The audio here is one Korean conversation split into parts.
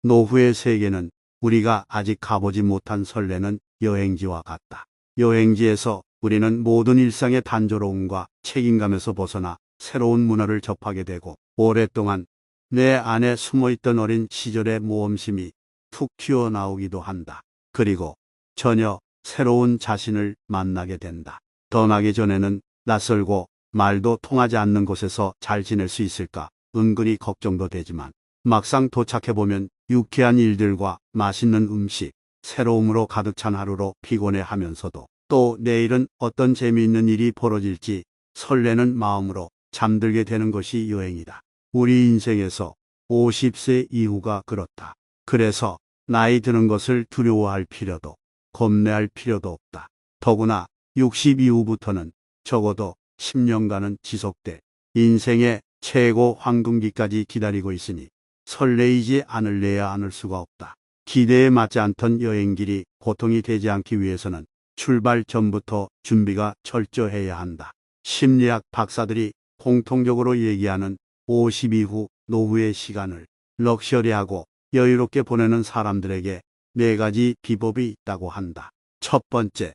노후의 세계는 우리가 아직 가보지 못한 설레는 여행지와 같다. 여행지에서 우리는 모든 일상의 단조로움과 책임감에서 벗어나 새로운 문화를 접하게 되고, 오랫동안 내 안에 숨어있던 어린 시절의 모험심이 툭 튀어나오기도 한다. 그리고 전혀 새로운 자신을 만나게 된다. 떠나기 전에는 낯설고 말도 통하지 않는 곳에서 잘 지낼 수 있을까 은근히 걱정도 되지만, 막상 도착해보면 유쾌한 일들과 맛있는 음식, 새로움으로 가득 찬 하루로 피곤해하면서도 또 내일은 어떤 재미있는 일이 벌어질지 설레는 마음으로 잠들게 되는 것이 여행이다. 우리 인생에서 50세 이후가 그렇다. 그래서 나이 드는 것을 두려워할 필요도 겁내할 필요도 없다. 더구나 60 이후부터는 적어도 10년간은 지속될 인생의 최고 황금기까지 기다리고 있으니 설레이지 않을래야 않을 수가 없다. 기대에 맞지 않던 여행길이 고통이 되지 않기 위해서는 출발 전부터 준비가 철저해야 한다. 심리학 박사들이 공통적으로 얘기하는 50 이후 노후의 시간을 럭셔리하고 여유롭게 보내는 사람들에게 4가지 비법이 있다고 한다. 첫 번째,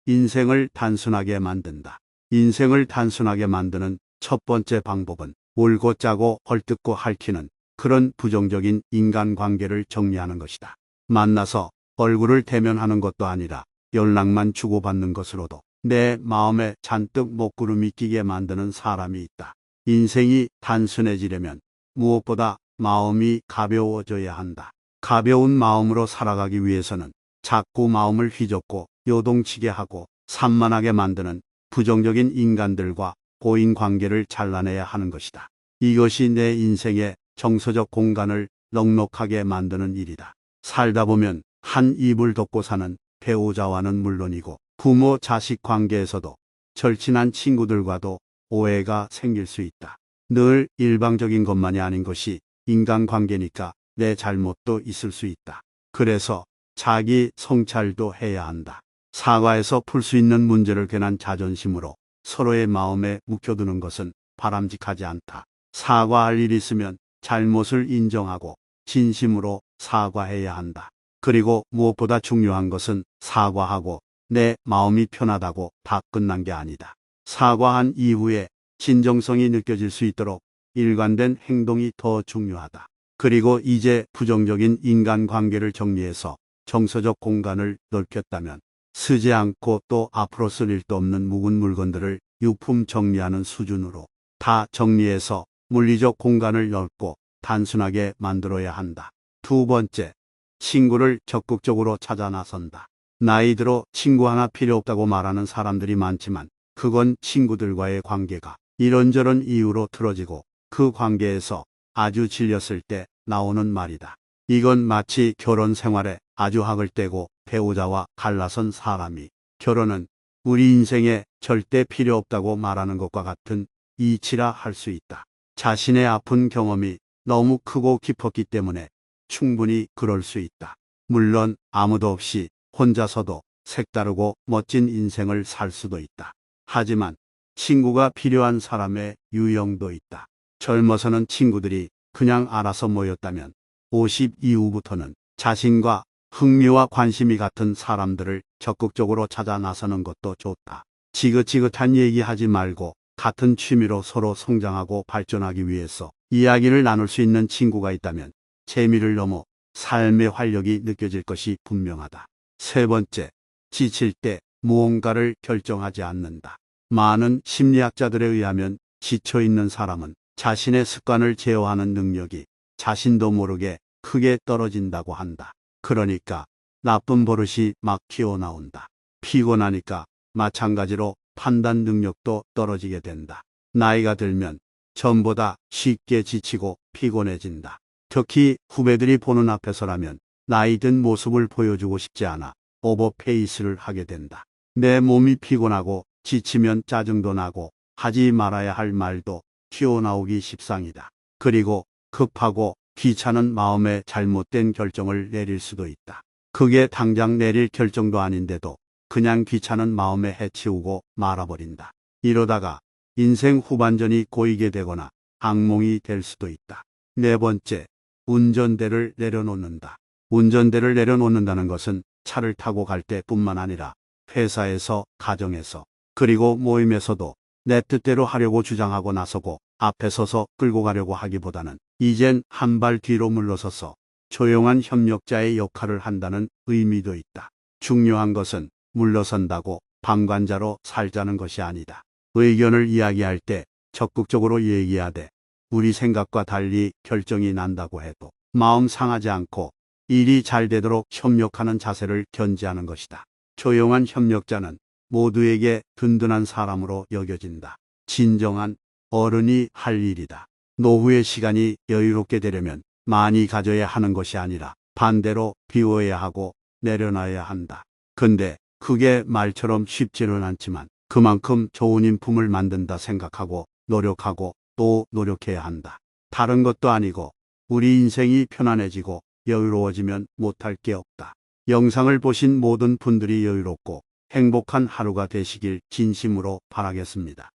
인생을 단순하게 만든다. 인생을 단순하게 만드는 첫 번째 방법은 울고 짜고 헐뜯고 핥히는 그런 부정적인 인간관계를 정리하는 것이다. 만나서 얼굴을 대면하는 것도 아니라 연락만 주고받는 것으로도 내 마음에 잔뜩 먹구름이 끼게 만드는 사람이 있다. 인생이 단순해지려면 무엇보다 마음이 가벼워져야 한다. 가벼운 마음으로 살아가기 위해서는 자꾸 마음을 휘젓고 요동치게 하고 산만하게 만드는 부정적인 인간들과 고인 관계를 잘라내야 하는 것이다. 이것이 내 인생의 정서적 공간을 넉넉하게 만드는 일이다. 살다 보면 한 입을 덮고 사는 배우자와는 물론이고 부모 자식 관계에서도 절친한 친구들과도 오해가 생길 수 있다. 늘 일방적인 것만이 아닌 것이 인간관계니까 내 잘못도 있을 수 있다. 그래서 자기 성찰도 해야 한다. 사과해서 풀 수 있는 문제를 괜한 자존심으로 서로의 마음에 묵혀두는 것은 바람직하지 않다. 사과할 일 있으면 잘못을 인정하고 진심으로 사과해야 한다. 그리고 무엇보다 중요한 것은 사과하고 내 마음이 편하다고 다 끝난 게 아니다. 사과한 이후에 진정성이 느껴질 수 있도록 일관된 행동이 더 중요하다. 그리고 이제 부정적인 인간관계를 정리해서 정서적 공간을 넓혔다면 쓰지 않고 또 앞으로 쓸 일도 없는 묵은 물건들을 유품 정리하는 수준으로 다 정리해서 물리적 공간을 넓고 단순하게 만들어야 한다. 두 번째, 친구를 적극적으로 찾아 나선다. 나이 들어 친구 하나 필요 없다고 말하는 사람들이 많지만 그건 친구들과의 관계가 이런저런 이유로 틀어지고 그 관계에서 아주 질렸을 때 나오는 말이다. 이건 마치 결혼 생활에 아주 학을 떼고 배우자와 갈라선 사람이 결혼은 우리 인생에 절대 필요 없다고 말하는 것과 같은 이치라 할 수 있다. 자신의 아픈 경험이 너무 크고 깊었기 때문에 충분히 그럴 수 있다. 물론 아무도 없이 혼자서도 색다르고 멋진 인생을 살 수도 있다. 하지만 친구가 필요한 사람의 유형도 있다. 젊어서는 친구들이 그냥 알아서 모였다면 50 이후부터는 자신과 흥미와 관심이 같은 사람들을 적극적으로 찾아 나서는 것도 좋다. 지긋지긋한 얘기하지 말고 같은 취미로 서로 성장하고 발전하기 위해서 이야기를 나눌 수 있는 친구가 있다면 재미를 넘어 삶의 활력이 느껴질 것이 분명하다. 세 번째, 지칠 때 무언가를 결정하지 않는다. 많은 심리학자들에 의하면 지쳐있는 사람은 자신의 습관을 제어하는 능력이 자신도 모르게 크게 떨어진다고 한다. 그러니까 나쁜 버릇이 막 튀어나온다. 피곤하니까 마찬가지로 판단 능력도 떨어지게 된다. 나이가 들면 전보다 쉽게 지치고 피곤해진다. 특히 후배들이 보는 앞에서라면 나이 든 모습을 보여주고 싶지 않아 오버페이스를 하게 된다. 내 몸이 피곤하고 지치면 짜증도 나고 하지 말아야 할 말도 튀어나오기 십상이다. 그리고 급하고 귀찮은 마음에 잘못된 결정을 내릴 수도 있다. 그게 당장 내릴 결정도 아닌데도 그냥 귀찮은 마음에 해치우고 말아버린다. 이러다가 인생 후반전이 고이게 되거나 악몽이 될 수도 있다. 네 번째, 운전대를 내려놓는다. 운전대를 내려놓는다는 것은 차를 타고 갈 때뿐만 아니라 회사에서, 가정에서, 그리고 모임에서도 내 뜻대로 하려고 주장하고 나서고 앞에 서서 끌고 가려고 하기보다는 이젠 한 발 뒤로 물러서서 조용한 협력자의 역할을 한다는 의미도 있다. 중요한 것은 물러선다고 방관자로 살자는 것이 아니다. 의견을 이야기할 때 적극적으로 얘기하되 우리 생각과 달리 결정이 난다고 해도 마음 상하지 않고 일이 잘 되도록 협력하는 자세를 견지하는 것이다. 조용한 협력자는 모두에게 든든한 사람으로 여겨진다. 진정한 어른이 할 일이다. 노후의 시간이 여유롭게 되려면 많이 가져야 하는 것이 아니라 반대로 비워야 하고 내려놔야 한다. 근데 그게 말처럼 쉽지는 않지만 그만큼 좋은 인품을 만든다 생각하고 노력하고 또 노력해야 한다. 다른 것도 아니고 우리 인생이 편안해지고 여유로워지면 못할 게 없다. 영상을 보신 모든 분들이 여유롭고 행복한 하루가 되시길 진심으로 바라겠습니다.